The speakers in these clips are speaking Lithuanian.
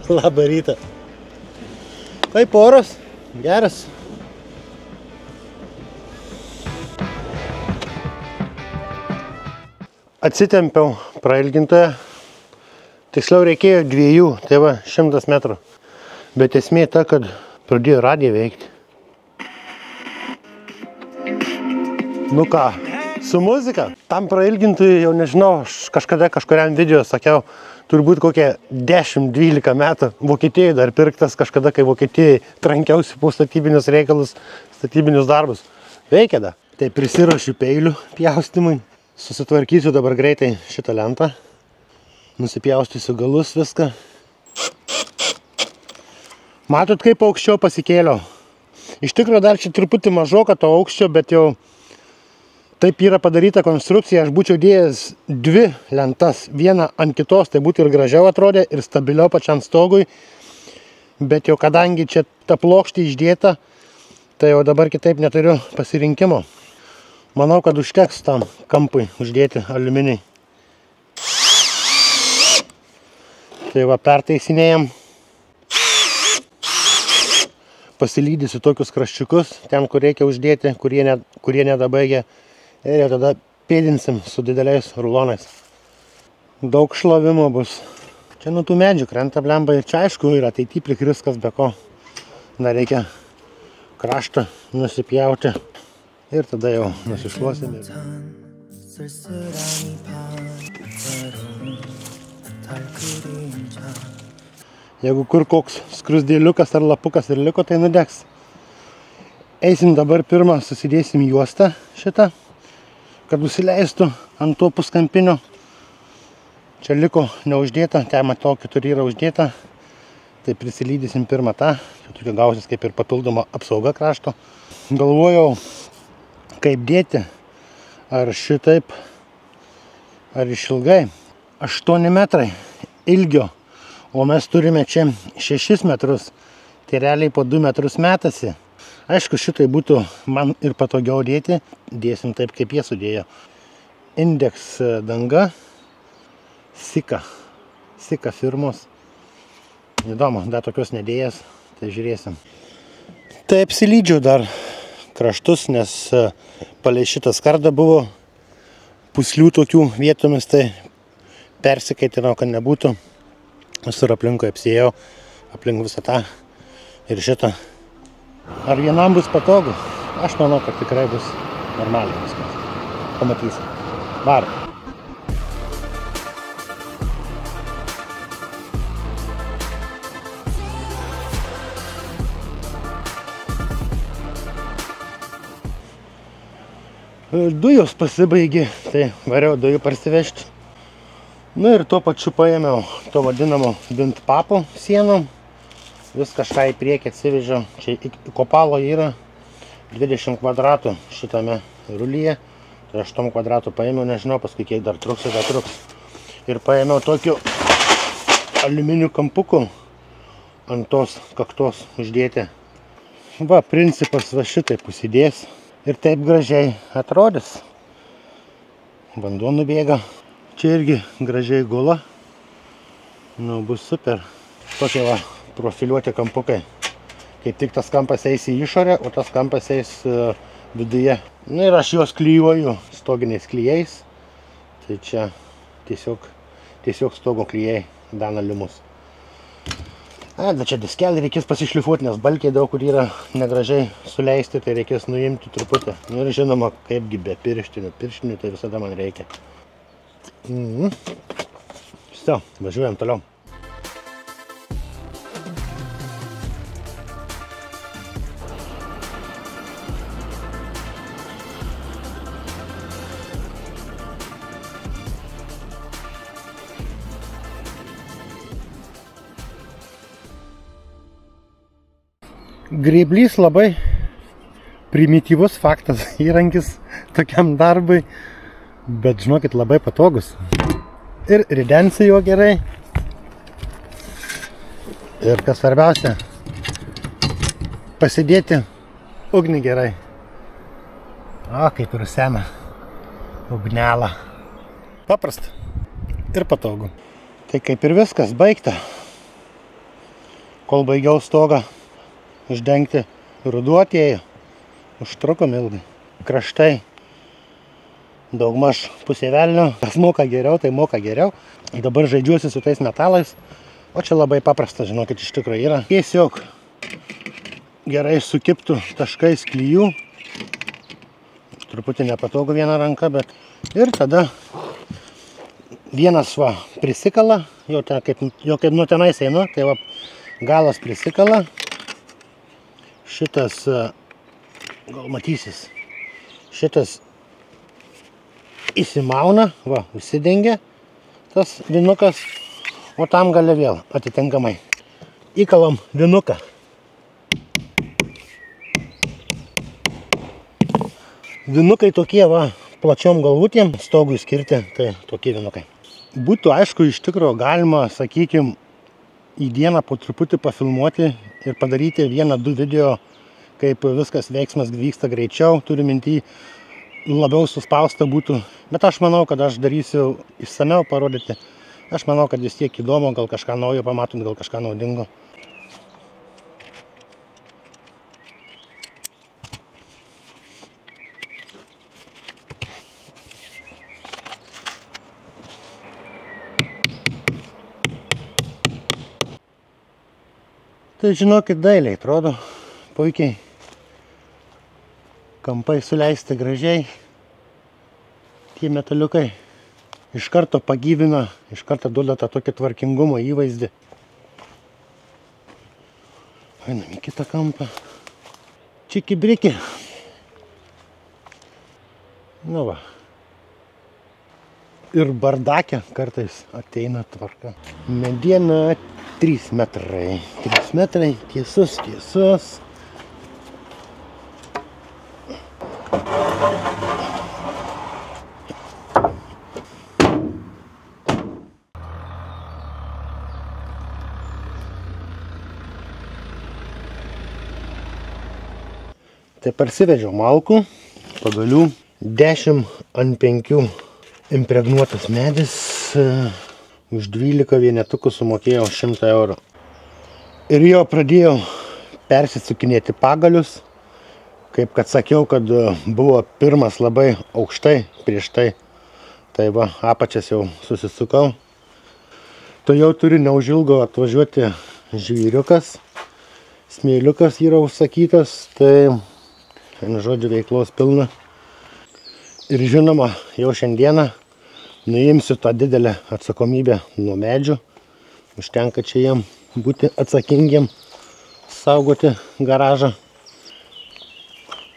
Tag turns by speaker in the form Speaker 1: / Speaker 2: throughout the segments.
Speaker 1: Labą rytą. Kaip oras? Geras. Atsitempiau prailgintoje. Tiksliau reikėjo 2, tai va 100 metrų. Bet esmė ta, kad pradėjo radiją veikti. Nu ką, su muzika. Tam prailgintojui jau nežinau, aš kažkada kažkuriam video sakiau, turbūt kokie 10-12 metų. Vokietijai dar pirktas kažkada, kai Vokietijai trankiausi po statybinius reikalus, statybinius darbus. Veikia da. Tai prisiruošiu peilių pjaustymui. Susitvarkysiu dabar greitai šitą lentą. Nusipjaustysiu galus viską. Matot, kaip aukščiau pasikėliau. Iš tikrųjų dar čia truputį mažoka to aukščio, bet jau taip yra padaryta konstrukcija. Aš būčiau dėjęs 2 lentas, vieną ant kitos, tai būtų ir gražiau atrodė, ir stabiliau pačiam stogui. Bet jau kadangi čia ta plokštė išdėta, tai jau dabar kitaip neturiu pasirinkimo. Manau, kad užteks tam kampui uždėti aliuminiai. Tai va, pertaisinėjam. Pasilydysiu tokius kraščiukus, ten, kur reikia uždėti, kurie nedabaigia. Ir jau tada pėdinsim su dideliais rulonais. Daug šlavimo bus. Čia nuo tų medžių krenta blemba ir čia aišku yra ateity prikris kas be ko. Dar reikia kraštą nusipjauti. Ir tada jau nusišluosime. Jeigu kur koks skrusdėliukas ar lapukas ir liko, tai nudegs. Eisim dabar pirmą, susidėsim juostą šitą, kad nusileistų ant to puskampinio. Čia liko neuždėta, ten matau, kitur yra uždėta. Tai prisilydysim pirmą tą. Čia tokia gausis kaip ir papildoma apsauga krašto. Galvojau, kaip dėti. Ar šitaip, ar išilgai. 8 metrai ilgio. O mes turime čia 6 metrus. Tai realiai po 2 metrus metasi. Aišku, šitai būtų man ir patogiau dėti. Dėsim taip, kaip jie sudėjo. Index danga. Sika. Sika firmos. Įdomu, dar tokios nedėjęs. Tai žiūrėsim. Tai apsilydžiau dar kraštus, nes palei šitą skardą buvo puslių tokių vietomis. Tai persikaitinau, kad nebūtų. Visur aplinkui apsėjau, aplink visą tą ir šitą. Ar vienam bus patogu? Aš manau, kad tikrai bus normaliai viskas. Pamatysim. Varom. Dujos pasibaigė, tai variau dujų parsivežti. Nu ir tuo pačiu paėmiau to vadinamo vintpapo sienom. Vis kažką į priekį atsivežiau. Čia iki kopalo yra 20 kvadratų šitame rulyje. Tai 8 kvadratų paėmiau, nežinau, paskui kiek dar truks. Ir paėmiau tokiu aliuminiu kampuku ant tos kaktos uždėti. Va, principas va šitaip užsidės. Ir taip gražiai atrodys. Vanduo nubėga. Čia irgi gražiai gula. Nu, bus super. Tokie va, profiliuoti kampukai. Kaip tik tas kampas eis į išorę, o tas kampas eis viduje. Nu ir aš juos klyjuoju stoginiais klijais. Tai čia tiesiog stogo klijai danaliumus. Bet čia diskelį reikės pasišlifuoti, nes balkiai daug kur yra negražiai suleisti, tai reikės nuimti truputį. Nu ir žinoma, kaipgi be pirštinių. Pirštinių tai visada man reikia. Štai, važiuojam toliau. Grėblys labai primityvus faktas, įrankis tokiam darbui. Bet žinokit, labai patogus. Ir ridensi jo gerai. Ir kas svarbiausia, pasidėti ugnį gerai. O, kaip ir sena ugnelą. Paprasta ir patogu. Tai kaip ir viskas baigta. kol baigiau stogą uždengti, ruduo atėjo. Užtrukom ilgai. Kraštai daugmaž pusė velnio. Kas moka geriau, tai moka geriau. Ir dabar žaidžiuosi su tais metalais. O čia labai paprasta, žinokit, iš tikrųjų yra. Tiesiog gerai sukiptų taškais klijų. Truputį nepatogu viena ranka, bet... Ir tada vienas va prisikala, jau kaip nuo tenais einu, tai va galas prisikala. Šitas, gal matysis, šitas įsimauna, va, užsidengia tas vinukas, o tam gale vėl atitinkamai įkalam vinuką. Vinukai tokie va, plačiom galvutėm, stogui skirti, tai tokie vinukai. Būtų aišku, iš tikrųjų galima, sakykime, į dieną po truputį pafilmuoti ir padaryti 1-2 video, kaip viskas veiksmas vyksta greičiau, turiu mintį, labiau suspausta būtų. Bet aš manau, kad aš darysiu išsameu parodyti. Aš manau, kad vis tiek įdomu, gal kažką naujo pamatom, gal kažką naudingo. Tai žinokit, dailiai atrodo, puikiai. Kampai suleisti gražiai. Tie metaliukai iš karto pagyvina, iš karto duoda tą tokį tvarkingumo įvaizdį. Einam į kitą kampą. Čiki briki. Nu va. Ir bardake kartais ateina tvarka. Mediena 3 metrai. 3 metrai, tiesus. Tai parsivežiau malkų, pagalių 10 ant 5 impregnuotas medis, už 12 vienetukų sumokėjau 100 eurų. Ir jo pradėjau persisukinėti pagalius, kaip kad sakiau, kad buvo pirmas labai aukštai prieš tai. Tai va, apačias jau susisukau. To jau turi neužilgo atvažiuoti žvyriukas, smėliukas yra užsakytas, tai žodžiu veiklos pilna. Ir žinoma, jau šiandieną nuimsiu tą didelę atsakomybę nuo medžių. Užtenka čia jiem būti atsakingiem, saugoti garažą.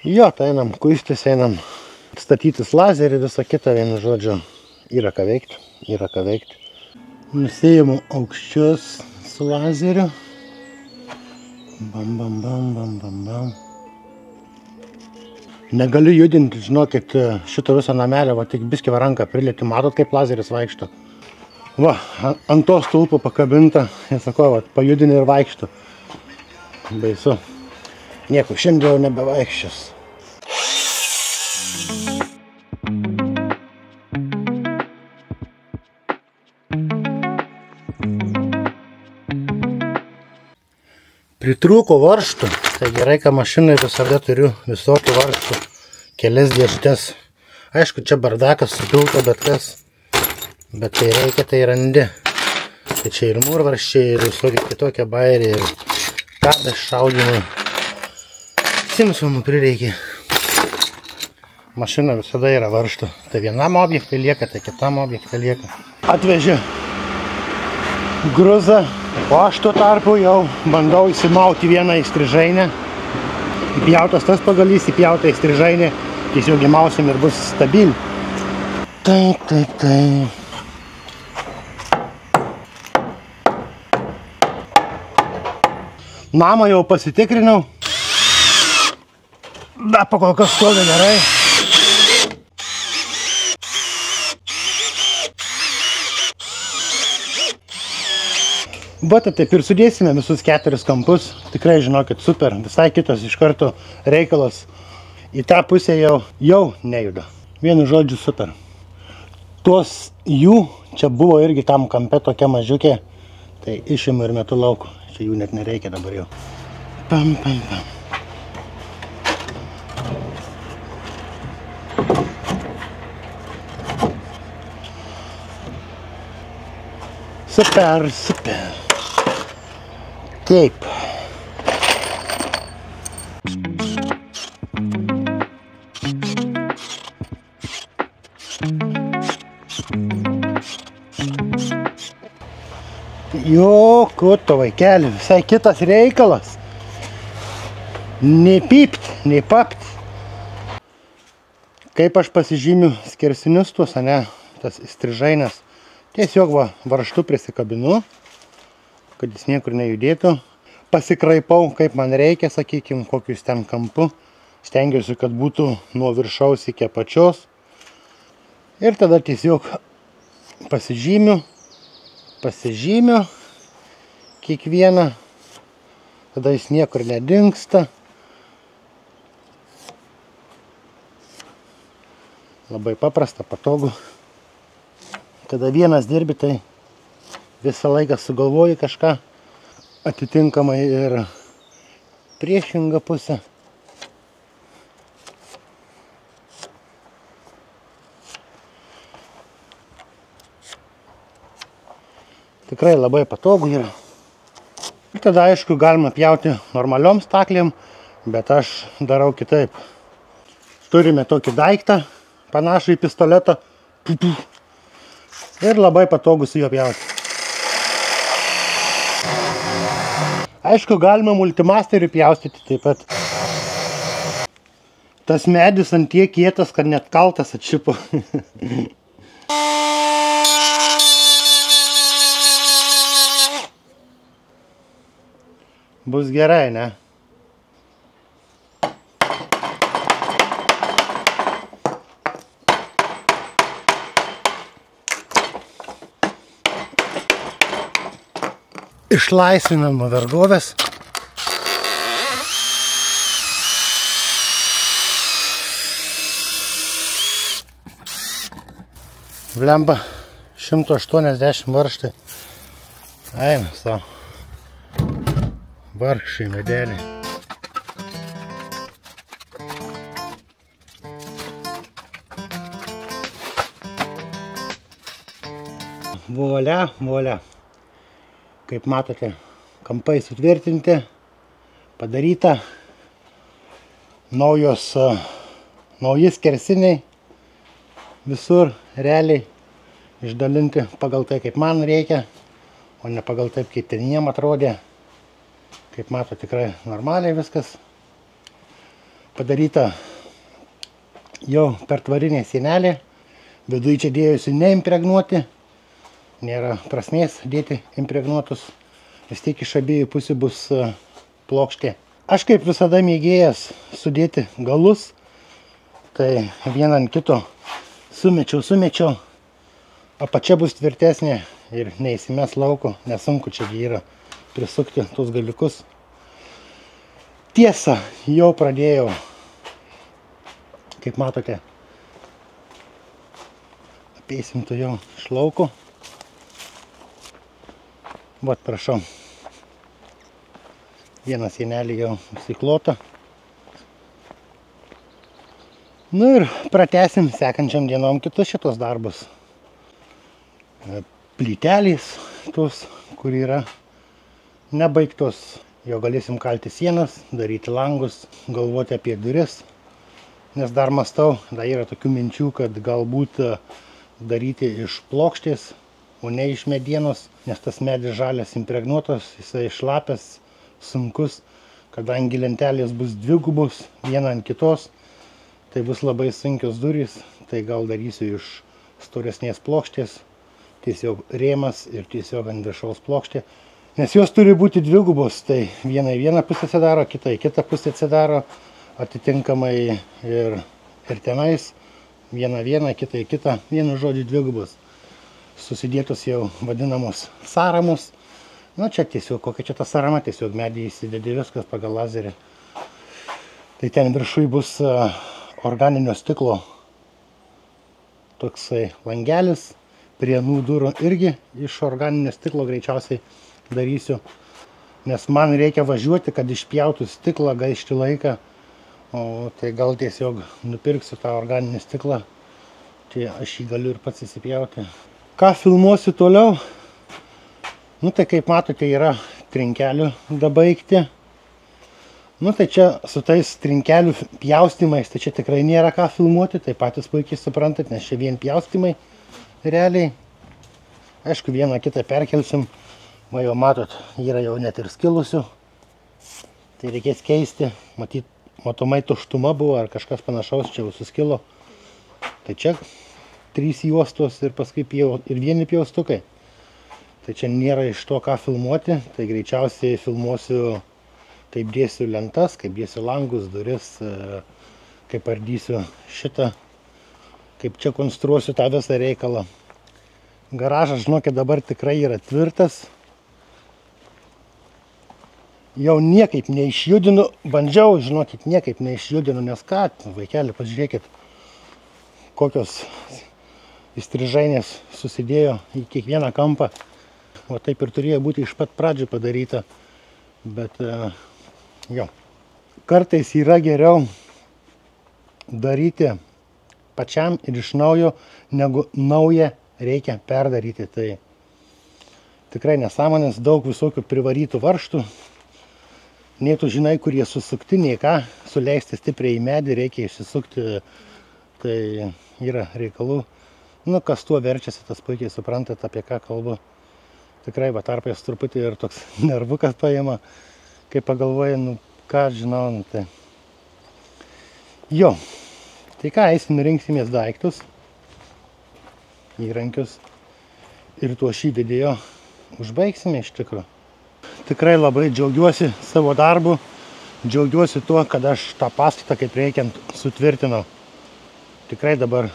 Speaker 1: Jo, tai einam kuistis, einam statytis lazerį, visą kitą, vienu žodžiu, yra ką veikti. Nusiimu aukščius su lazeriu. Bam. Negaliu judinti, žinokit, šito viso namelio, va tik biskį va ranką prilėti, matot, kaip lazeris vaikšto. Va, ant to stulpo pakabinta, ir sakau, va, pajudini ir vaikšto. Baisu. Nieko, šiandien jau nebevaikščios. Pritrūko varžtų, tai gerai, kad mašinai visada turiu visokių varžtų, kelias dėžutes. Aišku, čia bardakas supilta, bet tai reikia, tai randi. Tai čia ir mūrvarščiai, ir visokie kitokie bairiai, ir kabės šaudimai. Simsonų prireikia. Mašina visada yra varžtų. Tai vienam objektui lieka, tai kitam objektui lieka. Atvežė gruzą, o aš tuo tarpu jau bandau įsimauti vieną įstrižainę. Įpjautas tas pagalys, įpjauta įstrižainė, tiesiog įmausim ir bus stabili. Tai. Namą jau pasitikrinau. Bet pakol kas stovi gerai. Bet taip ir sudėsime visus 4 kampus. Tikrai žinokit, super, visai kitas iš karto reikalas. Į tą pusę jau nejuda. Vienu žodžiu super. Tuos jų čia buvo irgi tam kampe tokia mažiukė. Tai išimu ir metu lauk. Čia jų net nereikia dabar jau. Pam, pam, pam. Super, super. Taip. Jo, kuto vaikeli, visai kitas reikalas. Nei pypt, nei papt. Kaip aš pasižymiu skersinius tuos, ane, tas strižainės. Tiesiog va, varžtu prisikabinu, kad jis niekur nejudėtų. Pasikraipau, kaip man reikia, sakykim, kokius ten kampu. Stengiuosi, kad būtų nuo viršaus iki apačios. Ir tada tiesiog pasižymiu kiekvieną. Tada jis niekur nedingsta. Labai paprasta, patogu. Kada vienas dirbi, tai visą laiką sugalvoji kažką, atitinkamai ir priešingą pusę. Tikrai labai patogu yra. Ir tada, aišku, galima pjauti normaliom staklėm, bet aš darau kitaip. Turime tokį daiktą, panašų į pistoletą. Ir labai patogu su juo pjauti. Aišku, galima multimasteriu pjaustyti taip pat. Tas medis ant tiek kietas, kad net kaltas atšipo. Bus gerai, ne? Išlaisvinam nuo vergovės. Blemba 180 varžtai. Eina savo. Vargšai medeliai. Volia, volia. Kaip matote, kampai sutvirtinti, padaryta. Nauji skersiniai visur realiai išdalinti pagal tai, kaip man reikia, o ne pagal taip, kaip ten jiem atrodė. Kaip mato, tikrai normaliai viskas padaryta. Jau per tvarinė sienelė. Viduje čia dėjusi neimpregnuoti. Nėra prasmės dėti impregnuotus. Vis tiek iš abiejų pusių bus plokštė. Aš kaip visada mėgėjas sudėti galus. Tai vieną ant kito sumečiau. Apačia bus tvirtesnė ir neįsimes lauko. Nesunku čia yra prisukti tuos galiukus. Tiesa, jau pradėjau, kaip matote, apeisim tu jau iš lauko. Vat, prašau, vieną sienelį jau įsiklota. Nu ir pratęsim sekančiam dienom kitus šitos darbus. Plytelės tos, kur yra nebaigtos, jau galėsim kalti sienas, daryti langus, galvoti apie duris, nes dar mąstau, dar yra tokių minčių, kad galbūt daryti iš plokštės, o ne iš medienos, nes tas medis žalias impregnuotas, jisai šlapęs, sunkus, kadangi lentelės bus dvigubos, viena ant kitos, tai bus labai sunkios durys, tai gal darysiu iš storesnės plokštės, tiesiog rėmas ir tiesiog ant viršaus plokštė. Nes jos turi būti dvigubos, tai viena į vieną pusę atsidaro, kita į kitą pusę atsidaro, atitinkamai ir tenais, viena kita į kitą, vienu žodžiu dvigubos. Susidėtos jau vadinamos saramos. Nu čia tiesiog, kokia čia ta sarama, tiesiog medį įsidedi viskas pagal lazerį. Tai ten viršui bus organinio stiklo toksai langelis, prie durų irgi iš organinio stiklo greičiausiai darysiu. nes man reikia važiuoti, kad išpjautų stiklą, gaišti laiką, o tai gal tiesiog nupirksiu tą organinį stiklą, tai aš jį galiu ir pats įsipjauti. Ką filmuosiu toliau? Nu tai kaip matote, yra trinkelių dabaigti. Nu tai čia su tais trinkelių pjaustymais, tai čia tikrai nėra ką filmuoti, tai patys puikiai suprantat, nes čia vien pjaustymai realiai. Aišku, vieną kitą perkelsim, va jau matot, yra jau net ir skilusių, tai reikės keisti, matomai tuštuma buvo ar kažkas panašaus, čia jau suskilo. Tai čia 3 juostos ir paskui ir vieni pjaustukai. Tai čia nėra iš to ką filmuoti, tai greičiausiai filmuosiu, kaip dėsiu lentas, kaip dėsiu langus, duris, kaip ardysiu šitą, kaip čia konstruosiu tą visą reikalą. Garažas, žinokit, dabar tikrai yra tvirtas. Jau niekaip neišjudinu, bandžiau, žinokit, niekaip neišjudinu, nes ką, vaikeli, pažiūrėkit, kokios įstrižainės susidėjo į kiekvieną kampą. O taip ir turėjo būti iš pat pradžių padaryta, bet jo. Kartais yra geriau daryti pačiam ir iš naujo, negu naują reikia perdaryti. Tai tikrai nesąmonės, daug visokių privarytų varžtų. Nei tu žinai, kur jie susukti, nei ką, suleisti stipriai į medį, reikia išsisukti, tai yra reikalų. Nu, kas tuo verčiasi, tas puikiai suprantat, apie ką kalbu. Tikrai va tarpais truputį ir toks nervukas paima, kai pagalvoja, nu ką žinau, nu tai. Jo, tai ką, eisim rinksimės daiktus, įrankius ir tuo šį video užbaigsime iš tikrųjų. Tikrai labai džiaugiuosi savo darbu, džiaugiuosi tuo, kad aš tą pastatą kaip reikiant sutvirtinau. Tikrai dabar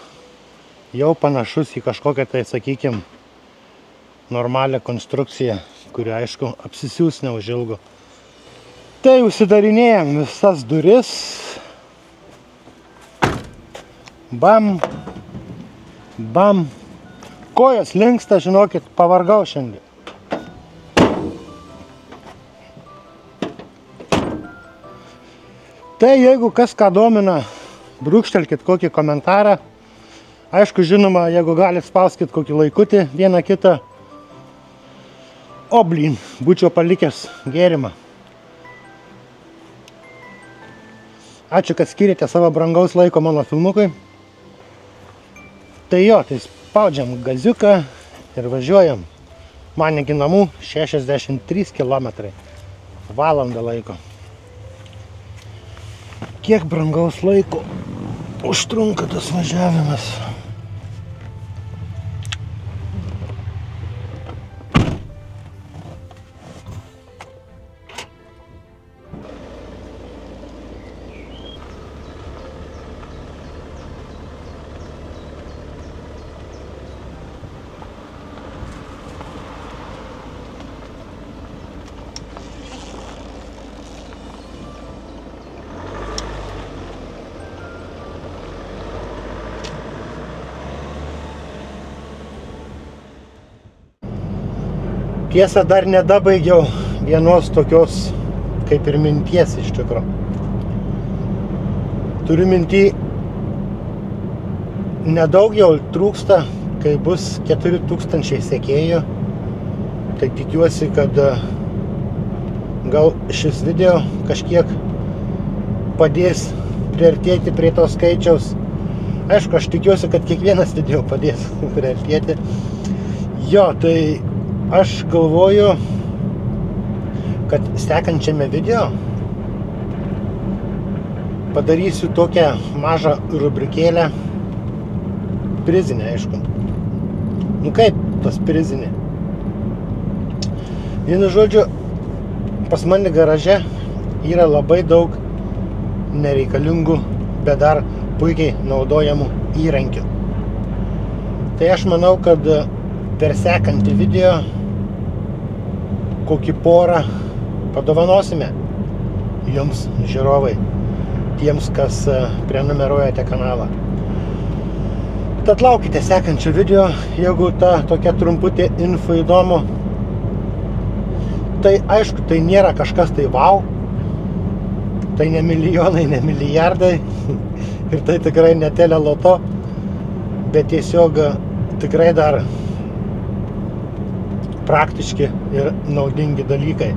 Speaker 1: jau panašus į kažkokią tai, sakykim, normalią konstrukciją, kuri, aišku, apsisiūs neužilgo. Tai užsidarinėjam visas duris. Bam, bam. Kojos linksta, žinokit, pavargau šiandien. Tai jeigu kas ką domina, brūkštelkit kokį komentarą. Aišku, žinoma, jeigu galit, spauskit kokį laikutį, vieną kitą. O, blin, būčiau palikęs gėrimą. Ačiū, kad skirėte savo brangaus laiko mano filmukui. Tai jo, tai spaudžiam gaziuką ir važiuojam. Man iki namų 63 km. Valandą laiko. Kiek brangaus laiko užtrunka tas važiavimas. Tiesa, dar nedabaigiau vienos tokios kaip ir minties iš tikro. Turiu mintį, nedaug jau trūksta, kai bus 4000 sekėjų. Tai tikiuosi, kad gal šis video kažkiek padės priartėti prie to skaičiaus. Aišku, aš tikiuosi, kad kiekvienas video padės priartėti. Jo, tai aš galvoju, kad sekančiame video padarysiu tokią mažą rubrikėlę, prizinę, aišku. Nu kaip tas prizinė? Vienu žodžiu, pas mane garaže yra labai daug nereikalingų, bet dar puikiai naudojamų įrankių. Tai aš manau, kad per sekantį video kokį porą padovanosime jums, žiūrovai, tiems, kas prenumeruojate kanalą. Tad laukite sekančio video, jeigu ta tokia trumputė info įdomu. tai aišku, tai nėra kažkas tai wow, tai ne milijonai, ne milijardai ir tai tikrai ne teleloto, bet tiesiog tikrai dar praktiški ir naudingi dalykai.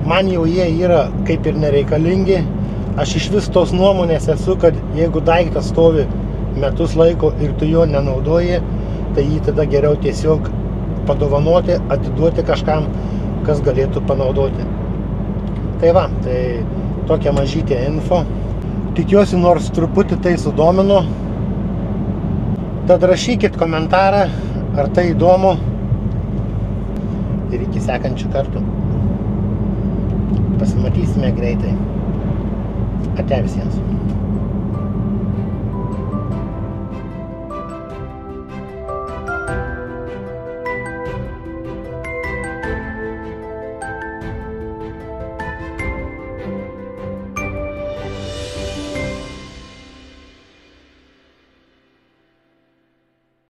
Speaker 1: Man jau jie yra kaip ir nereikalingi. Aš iš vis tos nuomonės esu, kad jeigu daiktas stovi metus laiko ir tu jo nenaudoji, tai jį tada geriau tiesiog padovanoti, atiduoti kažkam, kas galėtų panaudoti. Tai va, tai tokia mažytė info. Tikiuosi, nors truputį tai sudomino. Tad rašykit komentarą, ar tai įdomu. Ir iki sekančių kartų. Pasimatysime greitai. Ate visiems.